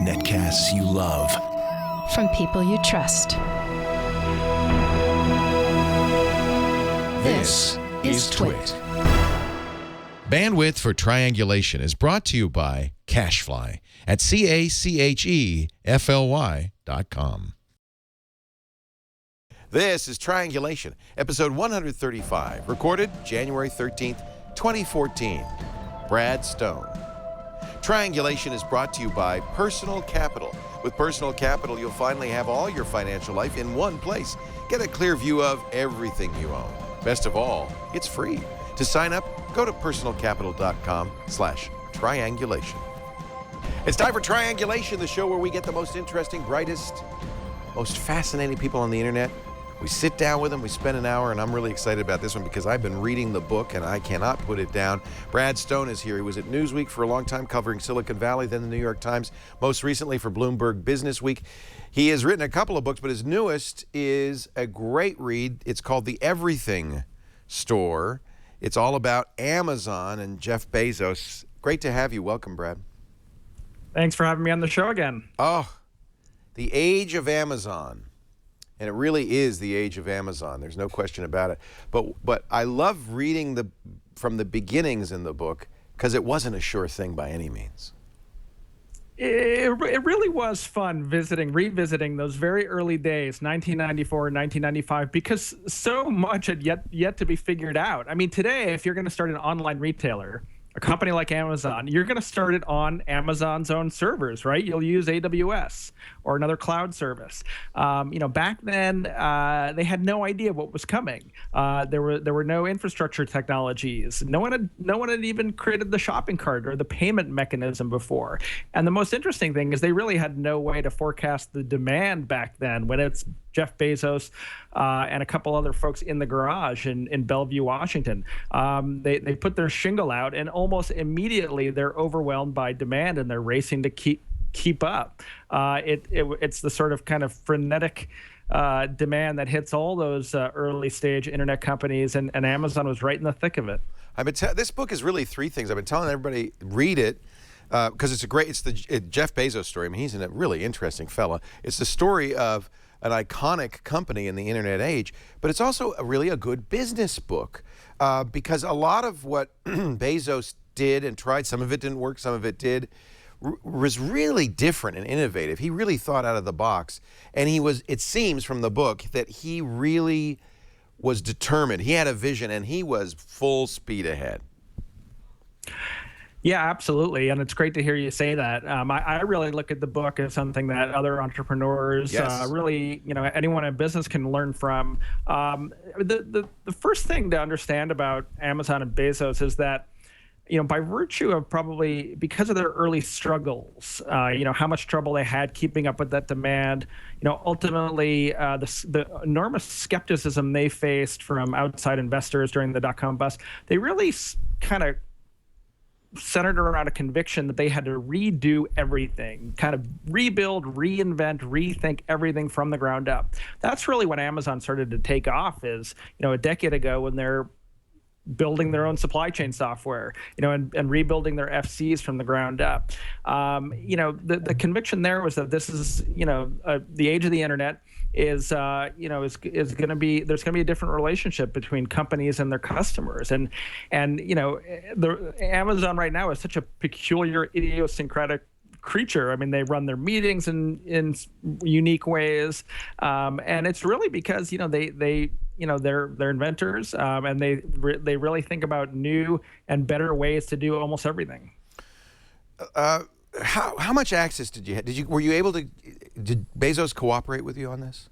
Netcasts you love. From people you trust. This is Twit. Bandwidth for Triangulation is brought to you by Cashfly at CACHEFLY.com. This is Triangulation, episode 135, recorded January 13th, 2014. Brad Stone. Triangulation is brought to you by Personal Capital. With Personal Capital, you'll finally have all your financial life in one place. Get a clear view of everything you own. Best of all, it's free. To sign up, go to personalcapital.com/triangulation. It's time for Triangulation, the show where we get the most interesting, brightest, most fascinating people on the internet. We sit down with them, we spend an hour, and I'm really excited about this one because I've been reading the book and I cannot put it down. Brad Stone is here. He was at Newsweek for a long time covering Silicon Valley, then the New York Times, most recently for Bloomberg Business Week. He has written a couple of books, but his newest is a great read. It's called The Everything Store. It's all about Amazon and Jeff Bezos. Great to have you. Welcome, Brad. Thanks for having me on the show again. Oh, the age of Amazon. And it really is the age of Amazon. There's no question about it. But I love reading from the beginnings in the book because it wasn't a sure thing by any means. It really was fun revisiting those very early days, 1994, 1995, because so much had yet to be figured out. I mean, today, if you're going to start an online retailer, a company like Amazon, you're going to start it on Amazon's own servers, right? You'll use AWS or another cloud service. Back then, they had no idea what was coming. There were no infrastructure technologies. No one had even created the shopping cart or the payment mechanism before. And the most interesting thing is they really had no way to forecast the demand back then when it's Jeff Bezos and a couple other folks in the garage in Bellevue, Washington. They put their shingle out, and almost immediately they're overwhelmed by demand, and they're racing to keep up. It's the sort of kind of frenetic demand that hits all those early stage internet companies, and Amazon was right in the thick of it. This book is really three things. I've been telling everybody, read it. Because it's the Jeff Bezos story. I mean, he's a really interesting fella. It's the story of an iconic company in the internet age, but it's also really a good business book because a lot of what Bezos did and tried, some of it didn't work, some of it did, was really different and innovative. He really thought out of the box, and it seems from the book that he really was determined. He had a vision, and he was full speed ahead. Yeah, absolutely. And it's great to hear you say that. I really look at the book as something that other entrepreneurs, really, anyone in business can learn from. The first thing to understand about Amazon and Bezos is that, by virtue of probably because of their early struggles, how much trouble they had keeping up with that demand, ultimately the enormous skepticism they faced from outside investors during the dot-com bust, they really kind of centered around a conviction that they had to redo everything, kind of rebuild, reinvent, rethink everything from the ground up. That's really when Amazon started to take off is, a decade ago when they're building their own supply chain software, and rebuilding their FCs from the ground up. The conviction there was that this is, the age of the internet is going to be, there's going to be a different relationship between companies and their customers. And the Amazon right now is such a peculiar, idiosyncratic creature. I mean, they run their meetings in unique ways, and it's really because they're inventors, and they really think about new and better ways to do almost everything. How much access did you have? Did Bezos cooperate with you on this?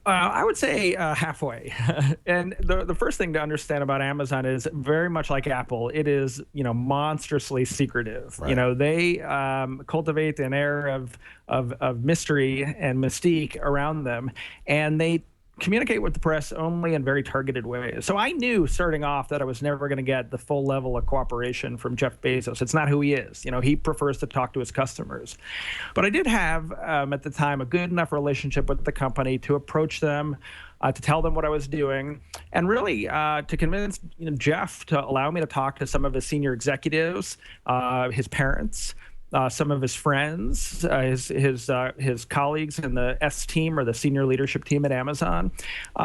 I would say halfway. And the first thing to understand about Amazon is very much like Apple. It is, monstrously secretive. Right. They cultivate an air of mystery and mystique around them, and they communicate with the press only in very targeted ways. So I knew starting off that I was never going to get the full level of cooperation from Jeff Bezos. It's not who he is. He prefers to talk to his customers. But I did have, at the time, a good enough relationship with the company to approach them to tell them what I was doing, and really to convince Jeff to allow me to talk to some of his senior executives, his parents, some of his friends, his colleagues in the S team or the senior leadership team at Amazon.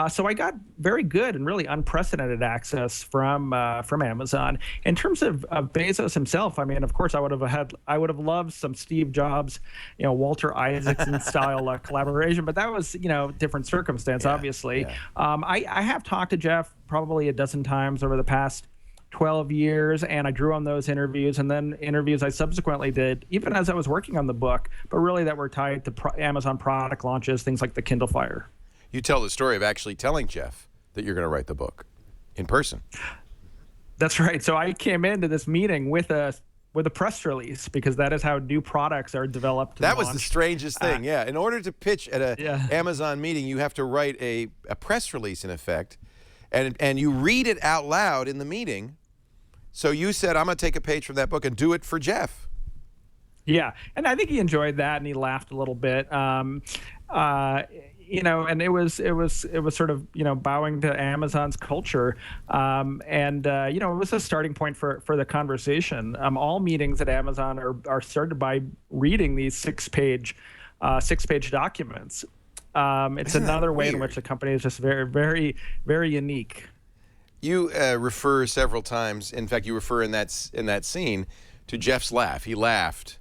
So I got very good and really unprecedented access from Amazon. In terms of Bezos himself, I mean, of course, I would have loved some Steve Jobs, Walter Isaacson style collaboration, but that was different circumstance, obviously. Yeah. I have talked to Jeff probably a dozen times over the past 12 years, and I drew on those interviews, and then interviews I subsequently did, even as I was working on the book, but really that were tied to Amazon product launches, things like the Kindle Fire. You tell the story of actually telling Jeff that you're going to write the book in person. That's right. So I came into this meeting with a press release, because that is how new products are developed. That was the strangest thing. Yeah. In order to pitch at a Amazon meeting, you have to write a press release, in effect, and you read it out loud in the meeting. So you said, I'm going to take a page from that book and do it for Jeff. Yeah, and I think he enjoyed that, and he laughed a little bit. And it was sort of bowing to Amazon's culture, it was a starting point for the conversation. All meetings at Amazon are started by reading these six-page documents. It's another way in which the company is just very, very, very unique. You refer several times, in fact, you refer in that scene to Jeff's laugh. He laughed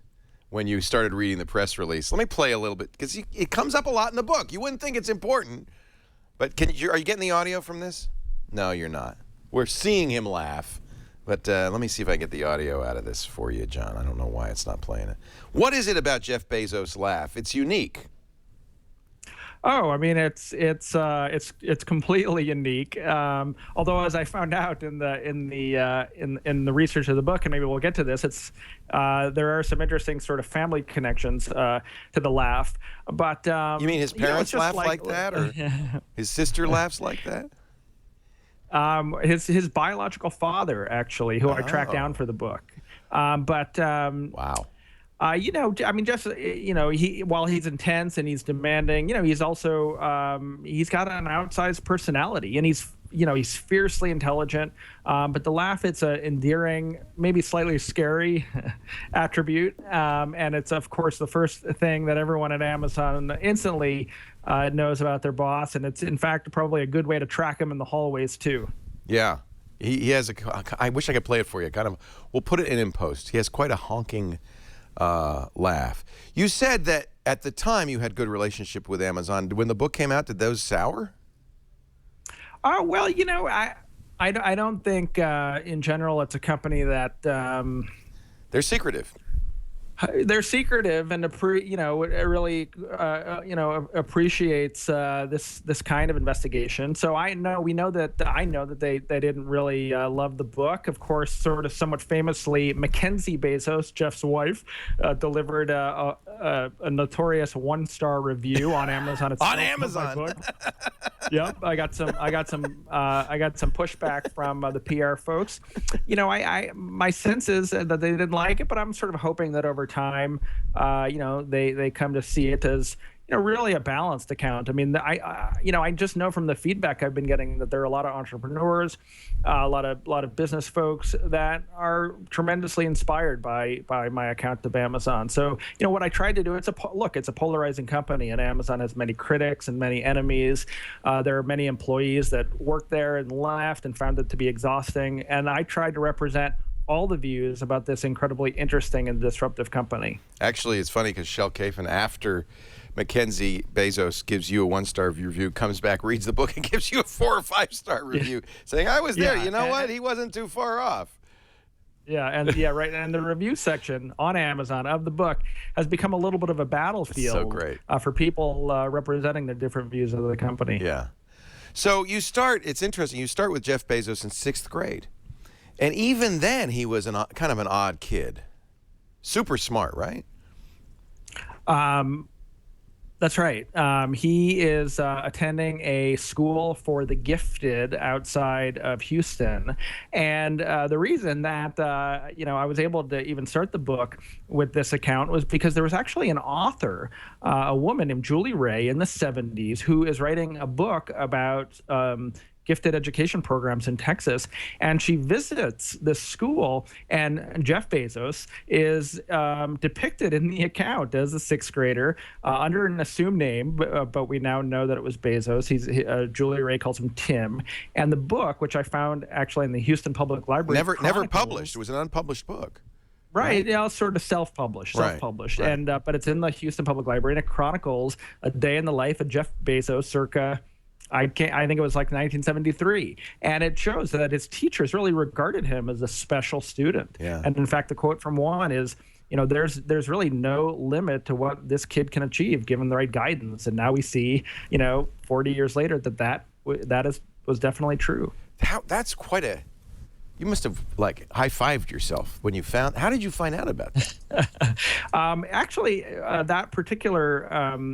when you started reading the press release. Let me play a little bit, because it comes up a lot in the book. You wouldn't think it's important, but are you getting the audio from this? No, you're not. We're seeing him laugh, but let me see if I can get the audio out of this for you, John. I don't know why it's not playing it. What is it about Jeff Bezos' laugh? It's unique. Oh, I mean, it's completely unique. Although, as I found out in the research of the book, and maybe we'll get to this, there are some interesting sort of family connections to the laugh. But you mean his parents laugh like that, or his sister laughs like that? His biological father, actually, who I tracked down for the book. Wow. I mean, just, while he's intense and he's demanding, he's also, he's got an outsized personality, and he's fiercely intelligent. But the laugh, it's an endearing, maybe slightly scary attribute. And it's, of course, the first thing that everyone at Amazon instantly knows about their boss. And it's, in fact, probably a good way to track him in the hallways, too. Yeah. He has I wish I could play it for you. We'll put it in post. He has quite a honking laugh. You said that at the time you had good relationship with Amazon. When the book came out, did those sour? Well, I don't think in general it's a company that they're secretive. They're secretive, and it really appreciates this kind of investigation. So I know that they didn't really love the book. Of course, sort of somewhat famously, Mackenzie Bezos, Jeff's wife, delivered a notorious 1-star review on Amazon. On Amazon. Yep, I got some pushback from the PR folks. My sense is that they didn't like it, but I'm sort of hoping that over time, they come to see it as really a balanced account. I mean, I just know from the feedback I've been getting that there are a lot of entrepreneurs, a lot of business folks that are tremendously inspired by my account of Amazon. So, what I tried to do, it's a polarizing company, and Amazon has many critics and many enemies. There are many employees that worked there and left and found it to be exhausting. And I tried to represent all the views about this incredibly interesting and disruptive company. Actually, it's funny because Shel Kafen, after Mackenzie Bezos gives you a 1-star review, comes back, reads the book, and gives you a 4 or 5-star review, saying, I was there. You know what? He wasn't too far off. Yeah, and right. And the review section on Amazon of the book has become a little bit of a battlefield. So great. For people representing the different views of the company. Yeah. So it's interesting, you start with Jeff Bezos in 6th grade. And even then, he was kind of an odd kid. Super smart, right? That's right. He is attending a school for the gifted outside of Houston, and the reason that I was able to even start the book with this account was because there was actually an author, a woman named Julie Ray in the '70s, who is writing a book about gifted education programs in Texas, and she visits this school, and Jeff Bezos is depicted in the account as a sixth grader under an assumed name, but we now know that it was Bezos. Julie Ray calls him Tim, and the book, which I found actually in the Houston Public Library, never published. It was an unpublished book. Right, yeah, it's sort of self-published, right. And but it's in the Houston Public Library, and it chronicles a day in the life of Jeff Bezos, circa I think it was like 1973, and it shows that his teachers really regarded him as a special student. Yeah. And in fact, the quote from one is, there's really no limit to what this kid can achieve given the right guidance. And now we see, 40 years later that was definitely true. That's quite a. You must have high-fived yourself when you found. How did you find out about that? Actually, that particular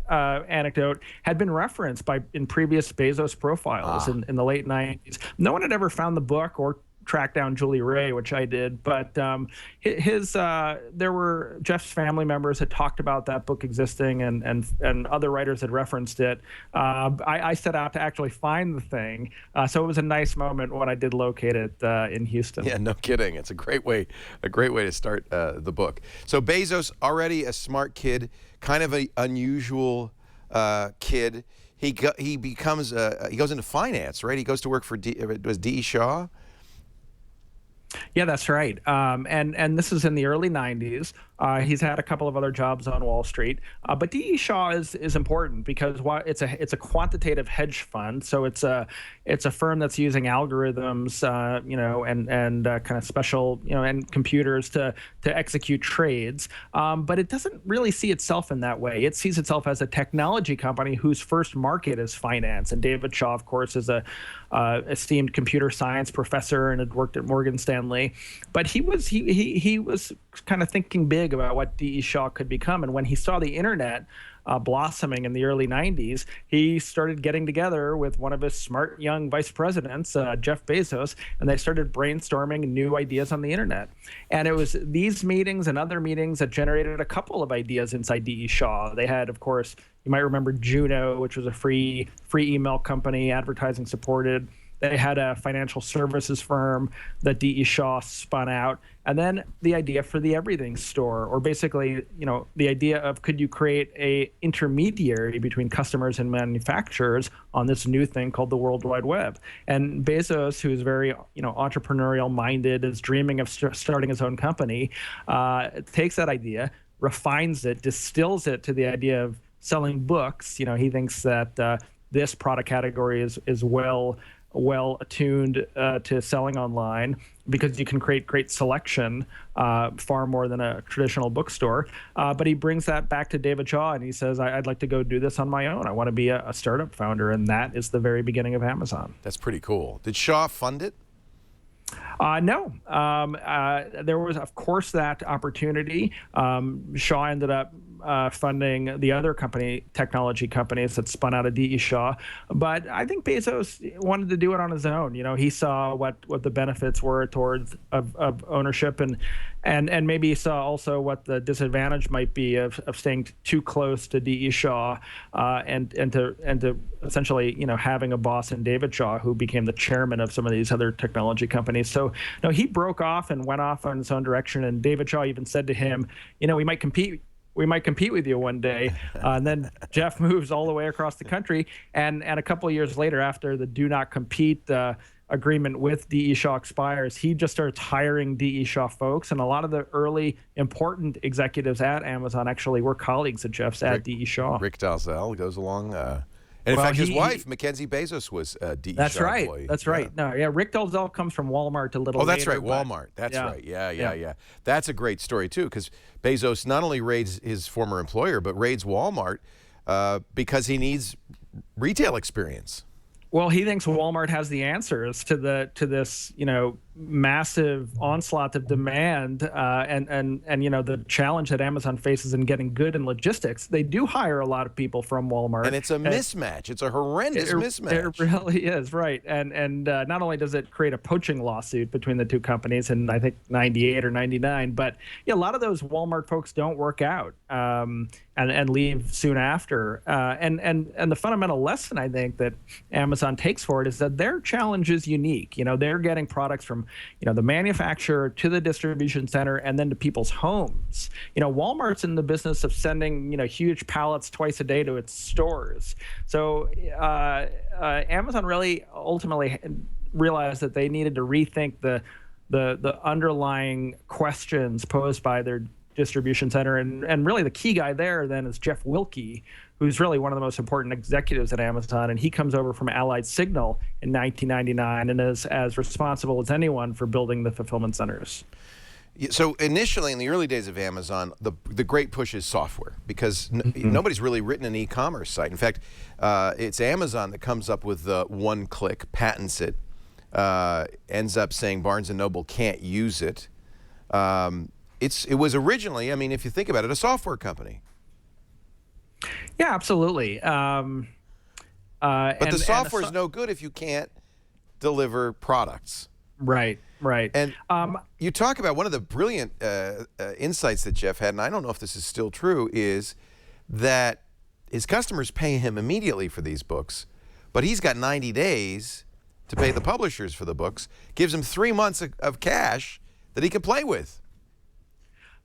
anecdote had been referenced in previous Bezos profiles in the late 90s. No one had ever found the book or tracked down Julie Ray, which I did, but there were Jeff's family members had talked about that book existing, and other writers had referenced it. I set out to actually find the thing, so it was a nice moment when I did locate it in Houston. Yeah, no kidding. It's a great way to start the book. So Bezos, already a smart kid, kind of an unusual kid. He goes into finance, right? He goes to work for D.E. Shaw. Yeah, that's right. And this is in the early 90s. He's had a couple of other jobs on Wall Street, but D.E. Shaw is important because it's a quantitative hedge fund. So it's a firm that's using algorithms, and kind of special, and computers to execute trades. But it doesn't really see itself in that way. It sees itself as a technology company whose first market is finance. And David Shaw, of course, is a esteemed computer science professor and had worked at Morgan Stanley. But he was kind of thinking big about what D.E. Shaw could become. And when he saw the internet blossoming in the early 90s, he started getting together with one of his smart young vice presidents, Jeff Bezos, and they started brainstorming new ideas on the internet. And it was these meetings and other meetings that generated a couple of ideas inside D.E. Shaw. They had, of course, you might remember Juno, which was a free email company, advertising supported. They had a financial services firm that D.E. Shaw spun out. And then the idea for the everything store, or basically, the idea of could you create a intermediary between customers and manufacturers on this new thing called the World Wide Web. And Bezos, who's very, entrepreneurial minded, is dreaming of starting his own company, takes that idea, refines it, distills it to the idea of selling books. He thinks that this product category is well attuned to selling online because you can create great selection far more than a traditional bookstore. But he brings that back to David Shaw and he says, I'd like to go do this on my own. I want to be a startup founder. And that is the very beginning of Amazon. That's pretty cool. Did Shaw fund it? No. There was, of course, that opportunity. Shaw ended up funding the other technology companies that spun out of D.E. Shaw. But I think Bezos wanted to do it on his own. He saw what the benefits were towards of ownership, and maybe he saw also what the disadvantage might be of staying too close to D.E. Shaw, and to essentially having a boss in David Shaw who became the chairman of some of these other technology companies. So he broke off and went off on his own direction. And David Shaw even said to him, we might compete with you one day. And then Jeff moves all the way across the country. And a couple of years later, after the do not compete agreement with D.E. Shaw expires, he just starts hiring D.E. Shaw folks. And a lot of the early important executives at Amazon actually were colleagues of Jeff's at D.E. Shaw. Rick Dalzell goes along. And in fact, his wife, Mackenzie Bezos, was D.E. That's Shaw right. employee. That's right. No, yeah, Rick Dalzell comes from Walmart a little later. Oh, that's right, Walmart. That's right. Yeah. That's a great story, too, because Bezos not only raids his former employer, but raids Walmart because he needs retail experience. Well, he thinks Walmart has the answers to this, massive onslaught of demand and the challenge that Amazon faces in getting good in logistics, they do hire a lot of people from Walmart. And it's a mismatch. It's a horrendous mismatch. It really is, right. And not only does it create a poaching lawsuit between the two companies in, I think, 98 or 99, but a lot of those Walmart folks don't work out and leave soon after. And the fundamental lesson I think that Amazon takes for it is that their challenge is unique. They're getting products from the manufacturer to the distribution center and then to people's homes. Walmart's in the business of sending huge pallets twice a day to its stores. So Amazon really ultimately realized that they needed to rethink the underlying questions posed by their distribution center, and really the key guy there then is Jeff Wilkie, who's really one of the most important executives at Amazon, and he comes over from Allied Signal in 1999 and is as responsible as anyone for building the fulfillment centers. So initially, in the early days of Amazon, the great push is software, because nobody's really written an e-commerce site. In fact, it's Amazon that comes up with the one-click, patents it, ends up saying Barnes & Noble can't use it. It was originally, if you think about it, a software company. Yeah, absolutely. But the software is no good if you can't deliver products. Right. And you talk about one of the brilliant insights that Jeff had, and I don't know if this is still true, is that his customers pay him immediately for these books, but he's got 90 days to pay the publishers for the books, gives him 3 months of cash that he can play with.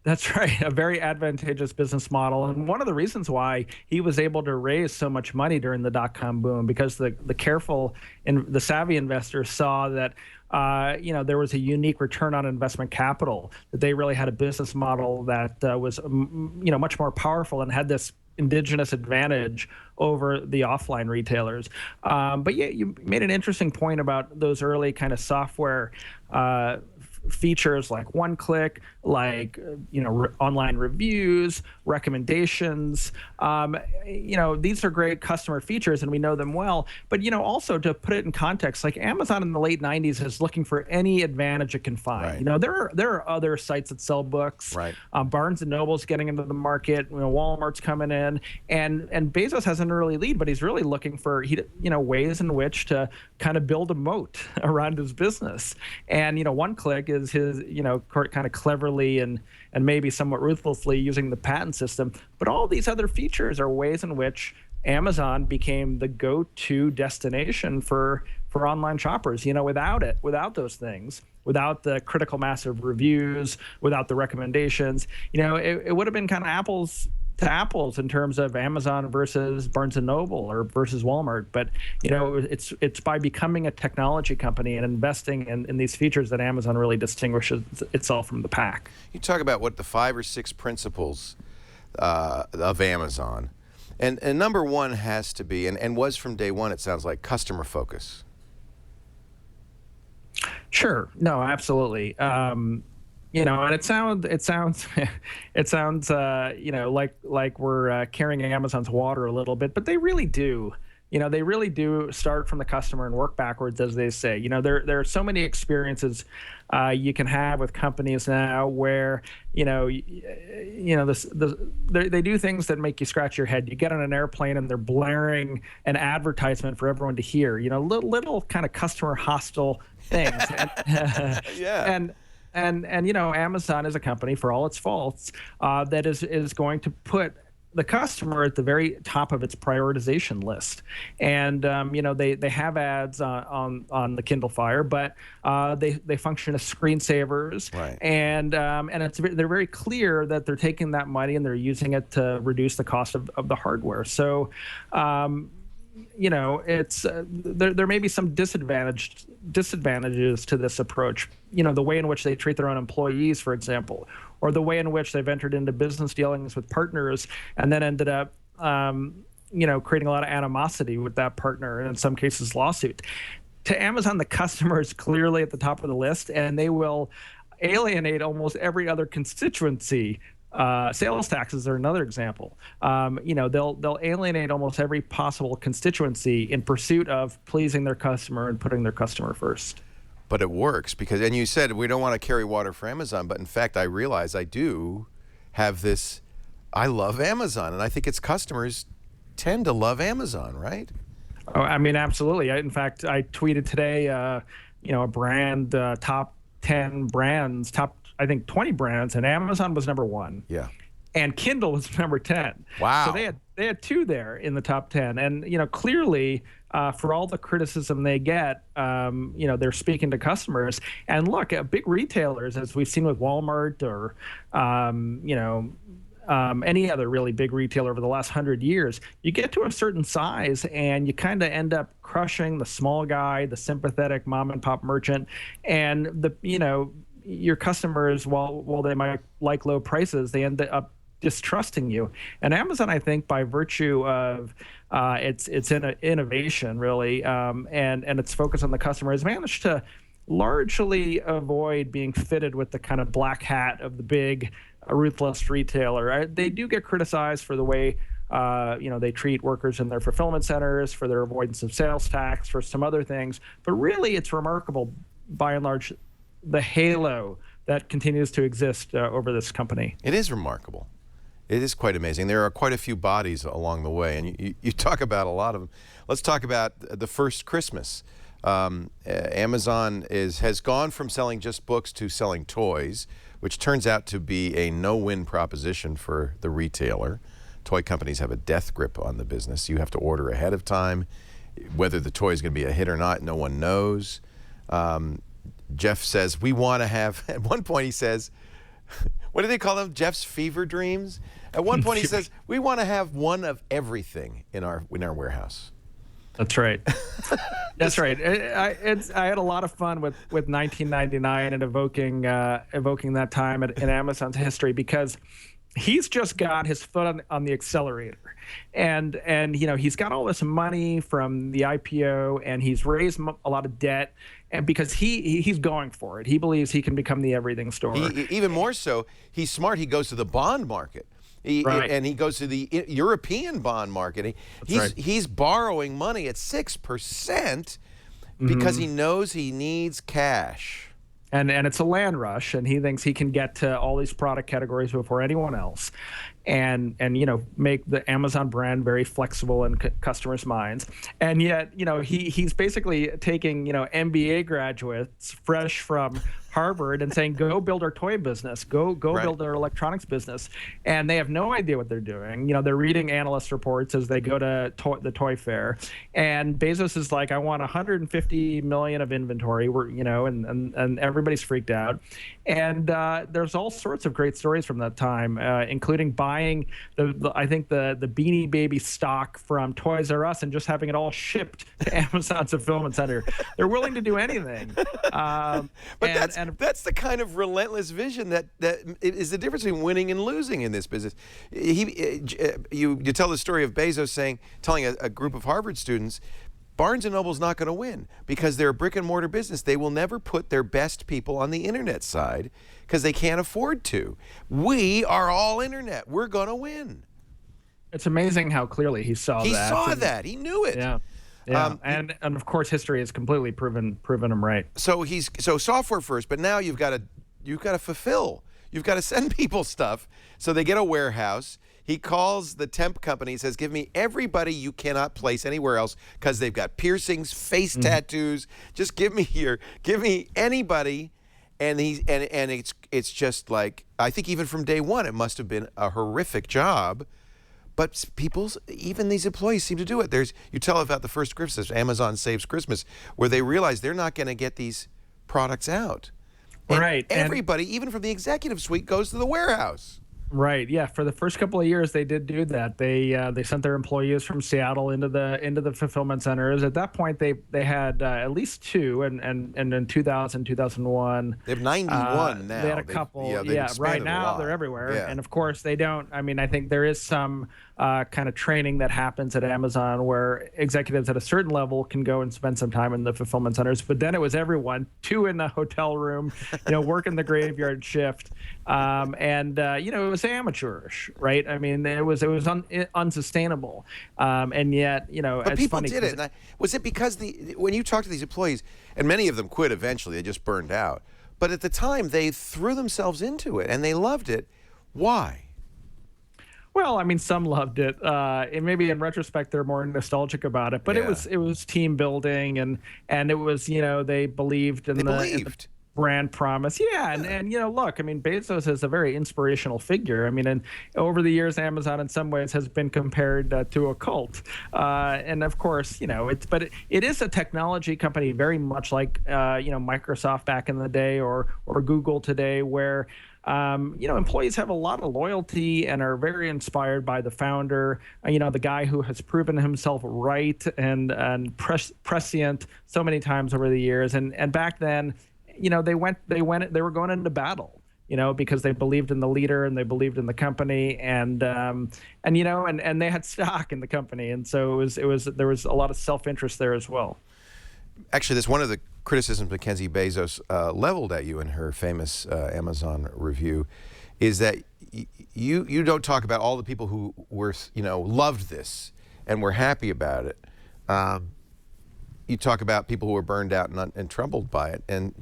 That's right. A very advantageous business model. And one of the reasons why he was able to raise so much money during the dot-com boom, because the careful and the savvy investors saw that there was a unique return on investment capital, that they really had a business model that was much more powerful and had this indigenous advantage over the offline retailers. But yeah, you made an interesting point about those early kind of software features like one-click, like online reviews, recommendations. These are great customer features, and we know them well. But also to put it in context, like Amazon in the late '90s is looking for any advantage it can find. Right. There are other sites that sell books. Right. Barnes and Noble's getting into the market. Walmart's coming in, and Bezos has an early lead, but he's really looking for ways in which to kind of build a moat around his business. And one-click is his kind of cleverly and maybe somewhat ruthlessly using the patent system. But all these other features are ways in which Amazon became the go-to destination for online shoppers. Without those things, without the critical mass of reviews, without the recommendations, it would have been kind of apples to apples in terms of Amazon versus Barnes & Noble or versus Walmart. But it's by becoming a technology company and investing in these features that Amazon really distinguishes itself from the pack. You talk about what the 5 or 6 principles of Amazon, and number one has to be, and was from day one, it sounds like, customer focus. Sure. No, absolutely. And it sounds like we're carrying Amazon's water a little bit, but they really do. They really do start from the customer and work backwards, as they say. There are so many experiences you can have with companies now where they do things that make you scratch your head. You get on an airplane and they're blaring an advertisement for everyone to hear. Little kind of customer hostile things. Yeah. And Amazon is a company, for all its faults, that is going to put the customer at the very top of its prioritization list. And they have ads on the Kindle Fire, but they function as screensavers. Right. And they're very clear that they're taking that money and they're using it to reduce the cost of the hardware. So there may be some disadvantages to this approach. The way in which they treat their own employees, for example, or the way in which they've entered into business dealings with partners and then ended up, creating a lot of animosity with that partner, and in some cases lawsuit. To Amazon, the customer is clearly at the top of the list, and they will alienate almost every other constituency. Sales taxes are another example. They'll alienate almost every possible constituency in pursuit of pleasing their customer and putting their customer first. But it works because, and you said we don't want to carry water for Amazon, but in fact, I realize I do have this. I love Amazon, and I think its customers tend to love Amazon, right? Oh, I mean, absolutely. In fact, I tweeted today, a brand, top 10 brands, top, I think 20 brands, and Amazon was number 1. Yeah. And Kindle was number 10. Wow. So they had 2 there in the top 10. And, clearly, for all the criticism they get, they're speaking to customers. And look, big retailers, as we've seen with Walmart or, any other really big retailer over the last 100 years, you get to a certain size and you kind of end up crushing the small guy, the sympathetic mom and pop merchant, and your customers, while they might like low prices, they end up distrusting you. And Amazon, I think, by virtue of its innovation, really, and its focus on the customer, has managed to largely avoid being fitted with the kind of black hat of the big, ruthless retailer. They do get criticized for the way they treat workers in their fulfillment centers, for their avoidance of sales tax, for some other things. But really, it's remarkable, by and large, the halo that continues to exist over this company. It is remarkable. It is quite amazing. There are quite a few bodies along the way, and you talk about a lot of them. Let's talk about the first Christmas. Amazon has gone from selling just books to selling toys, which turns out to be a no-win proposition for the retailer. Toy companies have a death grip on the business. You have to order ahead of time. Whether the toy is going to be a hit or not, no one knows. Jeff says, we want to have, at one point he says, what do they call them? Jeff's fever dreams? At one point he says, we want to have one of everything in our warehouse. That's right. That's right. I had a lot of fun with 1999 and evoking that time in Amazon's history, because he's just got his foot on the accelerator, and he's got all this money from the IPO, and he's raised a lot of debt, and because he's going for it, he believes he can become the everything store. Even more so, he's smart. He goes to the bond market. Right. And he goes to the European bond market. He's borrowing money at 6% because he knows he needs cash. And it's a land rush, and he thinks he can get to all these product categories before anyone else, and make the Amazon brand very flexible in customers' minds. And yet, he's basically taking MBA graduates fresh from Harvard and saying, go build our toy business, go Right. build our electronics business. And they have no idea what they're doing. They're reading analyst reports as they go to the toy fair. And Bezos is like, I want 150 million of inventory. And everybody's freaked out. And there's all sorts of great stories from that time, including buying I think the Beanie Baby stock from Toys R Us and just having it all shipped to Amazon's fulfillment center. They're willing to do anything. But that's the kind of relentless vision that is the difference between winning and losing in this business. You tell the story of Bezos telling a group of Harvard students, Barnes & Noble's not going to win because they're a brick and mortar business. They will never put their best people on the internet side because they can't afford to. We are all internet. We're going to win. It's amazing how clearly he saw that. He saw that. He knew it. Yeah. Yeah, and of course history has completely proven him right. So software first, but now you've got to fulfill. You've got to send people stuff. So they get a warehouse. He calls the temp company, says, give me everybody you cannot place anywhere else because they've got piercings, face tattoos. Just give me anybody. And it's just like, I think even from day one, it must have been a horrific job. But even these employees seem to do it. You tell about the first Christmas, Amazon Saves Christmas, where they realize they're not going to get these products out. And right. Everybody, even from the executive suite, goes to the warehouse. Right. Yeah. For the first couple of years, they did do that. They sent their employees from Seattle into the fulfillment centers. At that point, they had at least 2, and in 2000, 2001, they have 91 now. They had a couple. Right now they're everywhere. Yeah. And of course, they don't. I mean, I think there is some kind of training that happens at Amazon where executives at a certain level can go and spend some time in the fulfillment centers. But then it was everyone, 2 in the hotel room, working the graveyard shift. It was amateurish, right? I mean, it was unsustainable, and yet, But it's people funny. did it. And was it because when you talk to these employees, and many of them quit eventually, they just burned out. But at the time, they threw themselves into it and they loved it. Why? Well, I mean, some loved it. And maybe in retrospect, they're more nostalgic about it. But Yeah. it was team building, and it was, they believed in in the brand promise. Yeah, and look, I mean, Bezos is a very inspirational figure. I mean, and over the years, Amazon in some ways has been compared to a cult. And of course, it is a technology company very much like Microsoft back in the day or Google today, where employees have a lot of loyalty and are very inspired by the founder, the guy who has proven himself right and prescient so many times over the years. And back then, they were going into battle, because they believed in the leader and they believed in the company, and they had stock in the company. And so there was a lot of self-interest there as well. Actually, that's one of the criticisms Mackenzie Bezos leveled at you in her famous Amazon review, is that you don't talk about all the people who were, loved this and were happy about it. You talk about people who were burned out and troubled by it, and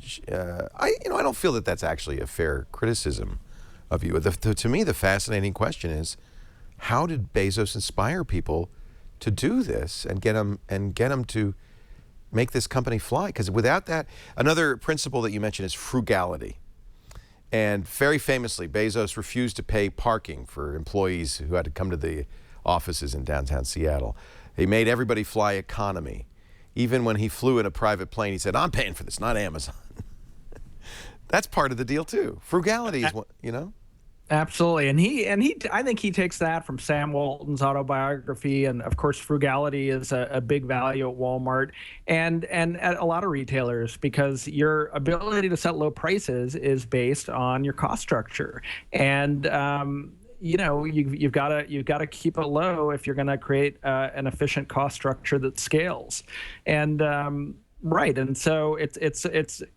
I don't feel that that's actually a fair criticism of you. To me, the fascinating question is, how did Bezos inspire people to do this and get them to make this company fly? Because without that, another principle that you mentioned is frugality. And very famously, Bezos refused to pay parking for employees who had to come to the offices in downtown Seattle. He made everybody fly economy. Even when he flew in a private plane, he said, "I'm paying for this, not Amazon." That's part of the deal too. Frugality is what, Absolutely, and I think he takes that from Sam Walton's autobiography, and of course, frugality is a big value at Walmart and at a lot of retailers, because your ability to set low prices is based on your cost structure, and you've got to keep it low if you're going to create an efficient cost structure that scales, and. Right, and so it's.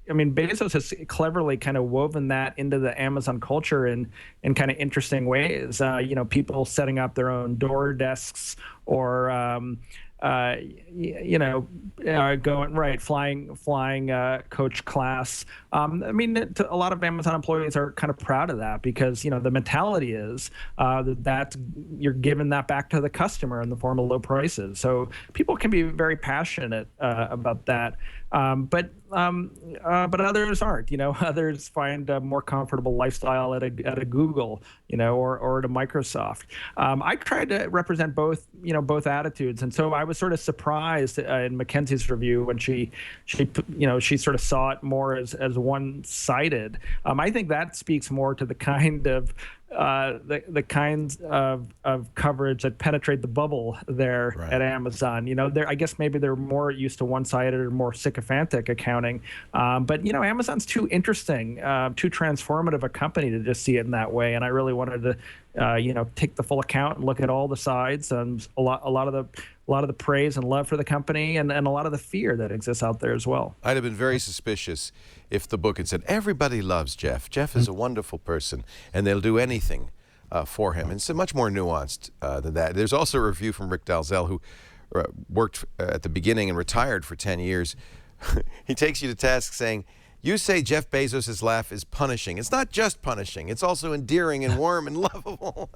I mean, Bezos has cleverly kind of woven that into the Amazon culture in kind of interesting ways. People setting up their own door desks, or flying coach class. A lot of Amazon employees are kind of proud of that, because the mentality is that you're giving that back to the customer in the form of low prices. So people can be very passionate about that, but others aren't. Others find a more comfortable lifestyle at a Google, or at a Microsoft. I tried to represent both attitudes, and so I was sort of surprised in Mackenzie's review when she sort of saw it more as one-sided. I think that speaks more to the kind of the kinds of coverage that penetrate the bubble there at Amazon. I guess maybe they're more used to one-sided or more sycophantic accounting. But Amazon's too interesting, too transformative a company to just see it in that way. And I really wanted to, take the full account and look at all the sides, and a lot of the praise and love for the company, and a lot of the fear that exists out there as well. I'd have been very suspicious if the book had said, "Everybody loves Jeff. Jeff is a wonderful person, and they'll do anything for him." And it's much more nuanced than that. There's also a review from Rick Dalzell, who worked at the beginning and retired for 10 years. He takes you to task saying, "You say Jeff Bezos' laugh is punishing. It's not just punishing. It's also endearing and warm and lovable."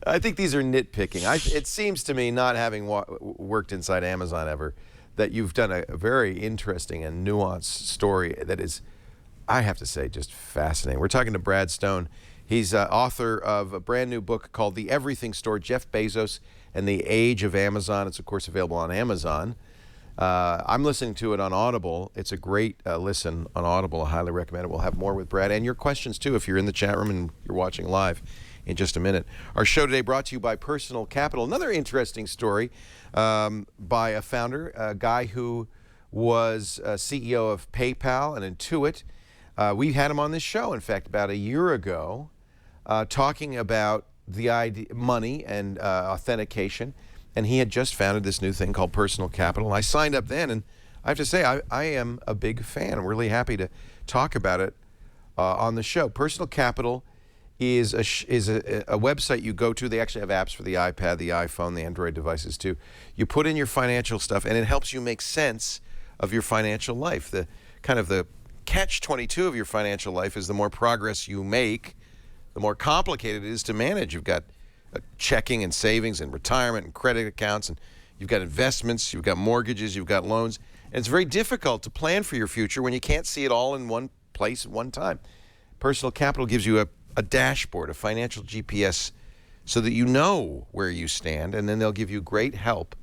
I think these are nitpicking. It seems to me, not having worked inside Amazon ever, that you've done a very interesting and nuanced story that is, I have to say, just fascinating. We're talking to Brad Stone. He's author of a brand new book called The Everything Store, Jeff Bezos and the Age of Amazon. It's, of course, available on Amazon. I'm listening to it on Audible. It's a great listen on Audible. I highly recommend it. We'll have more with Brad, and your questions too if you're in the chat room and you're watching live in just a minute. Our show today brought to you by Personal Capital. Another interesting story by a founder, a guy who was CEO of PayPal and Intuit. We had him on this show, in fact, about a year ago, talking about the idea, money and authentication. And he had just founded this new thing called Personal Capital. I signed up then, and I have to say, I am a big fan. I'm really happy to talk about it on the show. Personal Capital is a website you go to. They actually have apps for the iPad, the iPhone, the Android devices too. You put in your financial stuff, and it helps you make sense of your financial life. The kind of the catch-22 of your financial life is the more progress you make, the more complicated it is to manage. You've got checking and savings and retirement and credit accounts, and you've got investments, you've got mortgages, you've got loans. And it's very difficult to plan for your future when you can't see it all in one place at one time. Personal Capital gives you a dashboard, a financial GPS, so that you know where you stand, and then they'll give you great help.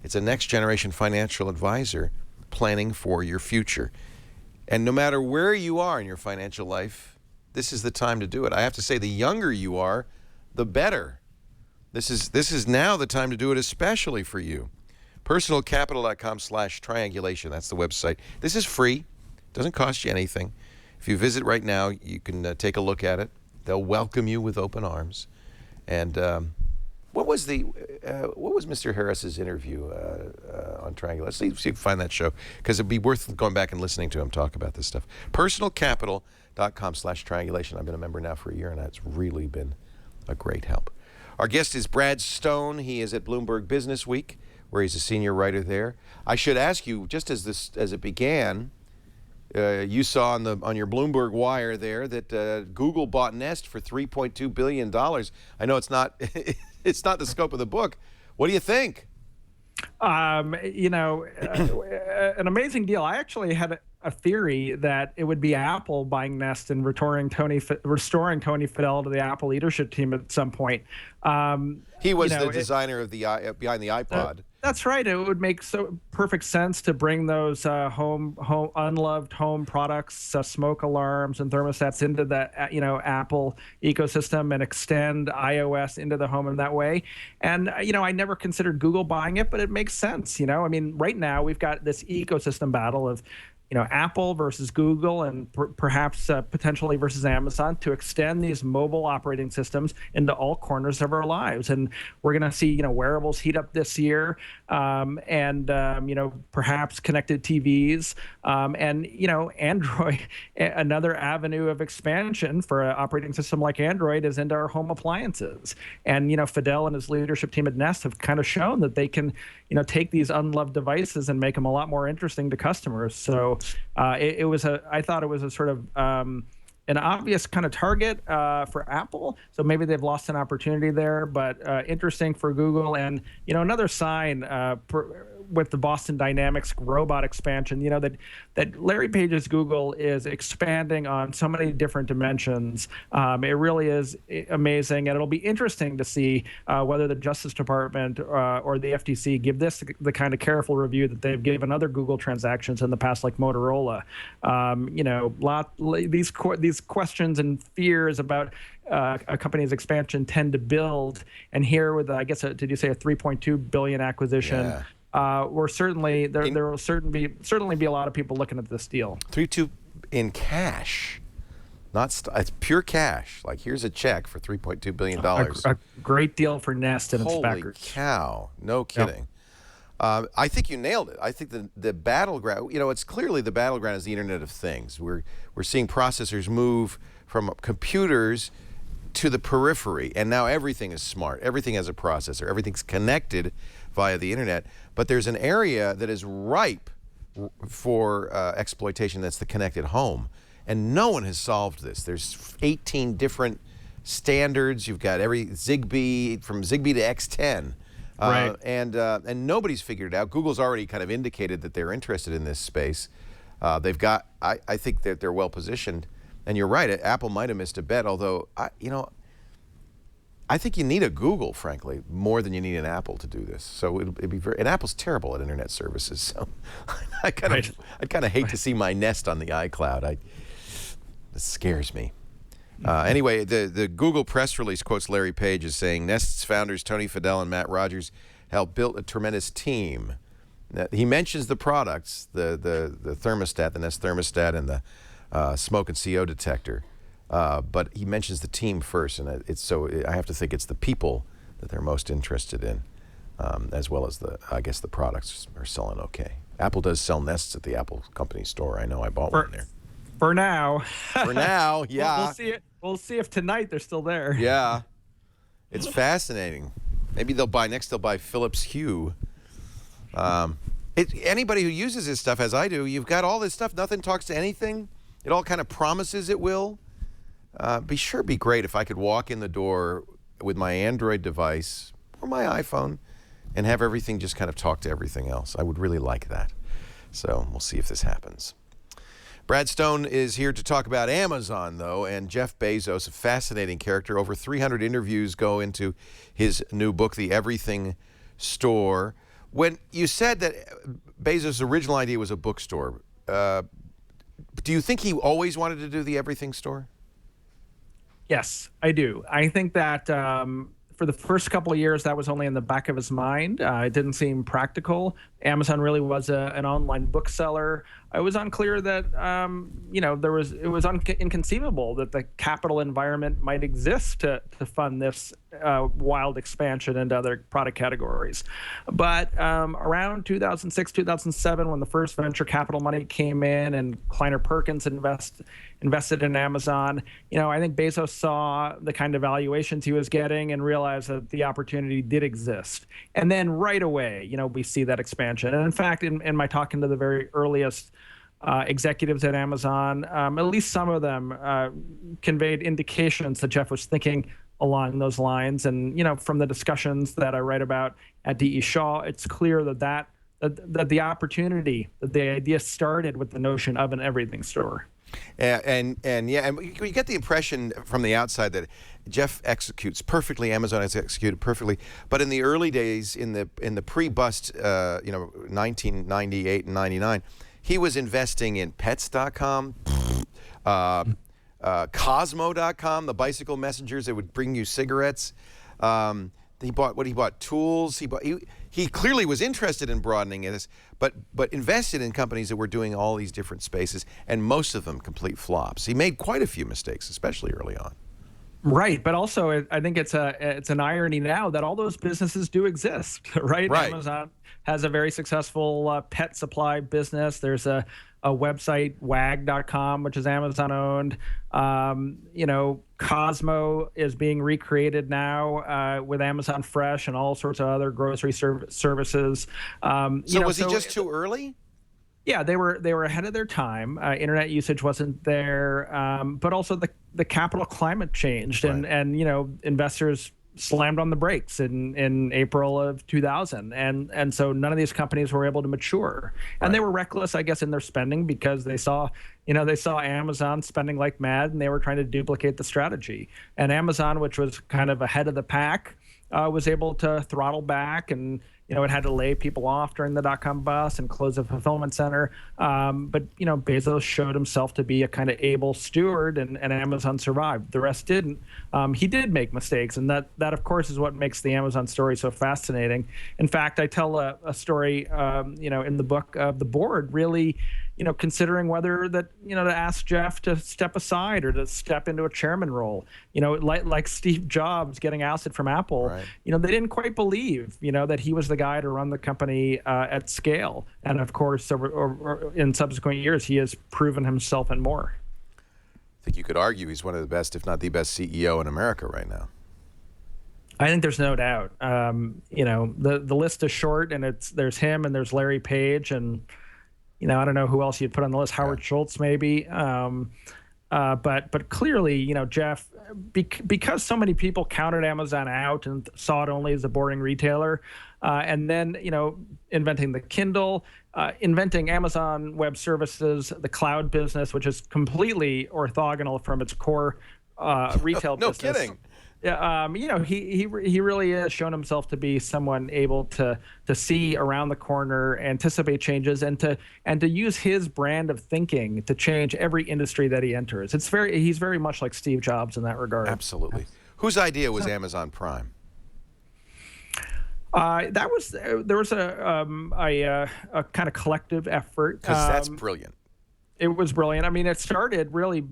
It's a next-generation financial advisor planning for your future. And no matter where you are in your financial life, this is the time to do it. I have to say, the younger you are, the better. This is now the time to do it, especially for you. Personalcapital.com/triangulation. That's the website. This is free. Doesn't cost you anything. If you visit right now, you can take a look at it. They'll welcome you with open arms. And what was Mr. Harris's interview on Triangle? Let's see if you can find that show, because it'd be worth going back and listening to him talk about this stuff. Personalcapital.com/triangulation. I've been a member now for a year, and it's really been a great help. Our guest is Brad Stone. He is at Bloomberg Business Week, where he's a senior writer there. I should ask you, just as it began, you saw on your Bloomberg wire there that Google bought Nest for $3.2 billion. I know it's not it's not the scope of the book. What do you think? An amazing deal. I actually had a theory that it would be Apple buying Nest and restoring Tony Fadell to the Apple leadership team at some point. He was the designer of behind the iPod. That's right. It would make perfect sense to bring those unloved home products, smoke alarms and thermostats into the Apple ecosystem and extend iOS into the home in that way. And I never considered Google buying it, but it makes sense. I mean, right now we've got this ecosystem battle of Apple versus Google and perhaps potentially versus Amazon to extend these mobile operating systems into all corners of our lives. And we're going to see, wearables heat up this year, and perhaps connected TVs, and Android. Another avenue of expansion for an operating system like Android is into our home appliances. And Fadell and his leadership team at Nest have kind of shown that they can take these unloved devices and make them a lot more interesting to customers. So I thought it was a sort of an obvious kind of target for Apple. So maybe they've lost an opportunity there, but interesting for Google. And another sign with the Boston Dynamics robot expansion, that Larry Page's Google is expanding on so many different dimensions. It really is amazing, and it'll be interesting to see whether the Justice Department or the FTC give this the kind of careful review that they've given other Google transactions in the past, like Motorola. These questions and fears about a company's expansion tend to build, and here with I guess did you say a $3.2 billion acquisition? Yeah. We're certainly there will certainly be a lot of people looking at this deal. 3.2 in cash, it's pure cash. Like, here's a check for $3.2 billion. A great deal for Nest and its backers. Holy cow! No kidding. Yep. I think you nailed it. I think the battleground. It's clearly the battleground is the Internet of Things. We're seeing processors move from computers to the periphery, and now everything is smart. Everything has a processor. Everything's connected via the internet. But there's an area that is ripe for exploitation. That's the connected home, and no one has solved this. There's 18 different standards. You've got every Zigbee, from Zigbee to X10, right? And nobody's figured it out. Google's already kind of indicated that they're interested in this space. They've got. I think that they're well positioned. And you're right. Apple might have missed a bet, although I think you need a Google, frankly, more than you need an Apple to do this. So it'd be very. And Apple's terrible at internet services. So I'd kind of hate to see my Nest on the iCloud. It scares me. Anyway, the Google press release quotes Larry Page as saying Nest's founders Tony Fadell and Matt Rogers helped build a tremendous team. Now, he mentions the products, the thermostat, the Nest thermostat, and the smoke and CO detector, but he mentions the team first, and I have to think it's the people that they're most interested in, as well as I guess the products are selling okay. Apple does sell Nests at the Apple company store. I know I bought one there. For now. For now, yeah. We'll see it. We'll see if tonight they're still there. Yeah. It's fascinating. Maybe they'll buy Philips Hue. Anybody who uses this stuff, as I do, you've got all this stuff. Nothing talks to anything. It all kind of promises it will. Be great if I could walk in the door with my Android device or my iPhone and have everything just kind of talk to everything else. I would really like that. So we'll see if this happens. Brad Stone is here to talk about Amazon, though, and Jeff Bezos, a fascinating character. Over 300 interviews go into his new book, The Everything Store. When you said that Bezos' original idea was a bookstore, do you think he always wanted to do the Everything Store? Yes, I do. I think that for the first couple of years, that was only in the back of his mind. It didn't seem practical. Amazon really was an online bookseller. It was unclear that it was inconceivable that the capital environment might exist to fund this wild expansion into other product categories. But around 2006, 2007, when the first venture capital money came in and Kleiner Perkins invested in Amazon, I think Bezos saw the kind of valuations he was getting and realized that the opportunity did exist. And then right away, we see that expansion. And in fact, in my talking to the very earliest executives at Amazon, at least some of them conveyed indications that Jeff was thinking along those lines. And, from the discussions that I write about at D.E. Shaw, it's clear that the opportunity, that the idea started with the notion of an everything store. And you get the impression from the outside that Jeff executes perfectly. Amazon has executed perfectly, but in the early days, in the pre-bust, 1998 and 99, he was investing in Pets.com, Cosmo.com, the bicycle messengers that would bring you cigarettes. He bought tools. He clearly was interested in broadening this, but invested in companies that were doing all these different spaces, and most of them complete flops. He made quite a few mistakes, especially early on. Right, but also I think it's an irony now that all those businesses do exist, right? Amazon has a very successful pet supply business. There's a website, wag.com, which is Amazon owned. Cosmo is being recreated now with Amazon Fresh and all sorts of other grocery services. Was he just too early? Yeah, they were ahead of their time. Internet usage wasn't there, but also the capital climate changed, right. and investors slammed on the brakes in April of 2000, and so none of these companies were able to mature, and they were reckless, I guess, in their spending because they saw Amazon spending like mad, and they were trying to duplicate the strategy. And Amazon, which was kind of ahead of the pack, was able to throttle back, and it had to lay people off during the dot-com bust and close a fulfillment center. But Bezos showed himself to be a kind of able steward, and Amazon survived. The rest didn't. He did make mistakes, and that of course is what makes the Amazon story so fascinating. In fact, I tell a story, in the book of the board really, considering whether to ask Jeff to step aside or to step into a chairman role. Like Steve Jobs getting ousted from Apple. Right. They didn't quite believe, that he was the guy to run the company at scale. And of course, in subsequent years, he has proven himself and more. I think you could argue he's one of the best, if not the best CEO in America right now. I think there's no doubt. The list is short, and there's him and there's Larry Page, and I don't know who else you'd put on the list. Howard Schultz, maybe. But clearly, Jeff, because so many people counted Amazon out and saw it only as a boring retailer, and then, inventing the Kindle, inventing Amazon Web Services, the cloud business, which is completely orthogonal from its core retail no business. Kidding. Yeah, he really has shown himself to be someone able to see around the corner, anticipate changes, and to use his brand of thinking to change every industry that he enters. He's very much like Steve Jobs in that regard. Absolutely. Whose idea was Amazon Prime? There was a kind of collective effort. Because that's brilliant. It was brilliant. I mean, it started really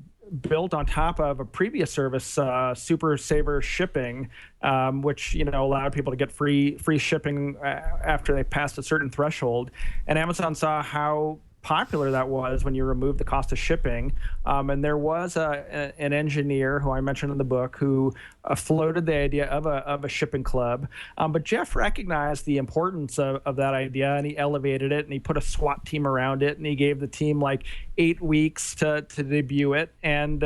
built on top of a previous service, Super Saver Shipping, which allowed people to get free shipping after they passed a certain threshold. And Amazon saw how popular that was when you remove the cost of shipping. And there was an engineer who I mentioned in the book who floated the idea of a shipping club. But Jeff recognized the importance of that idea, and he elevated it, and he put a SWAT team around it, and he gave the team like 8 weeks to debut it. And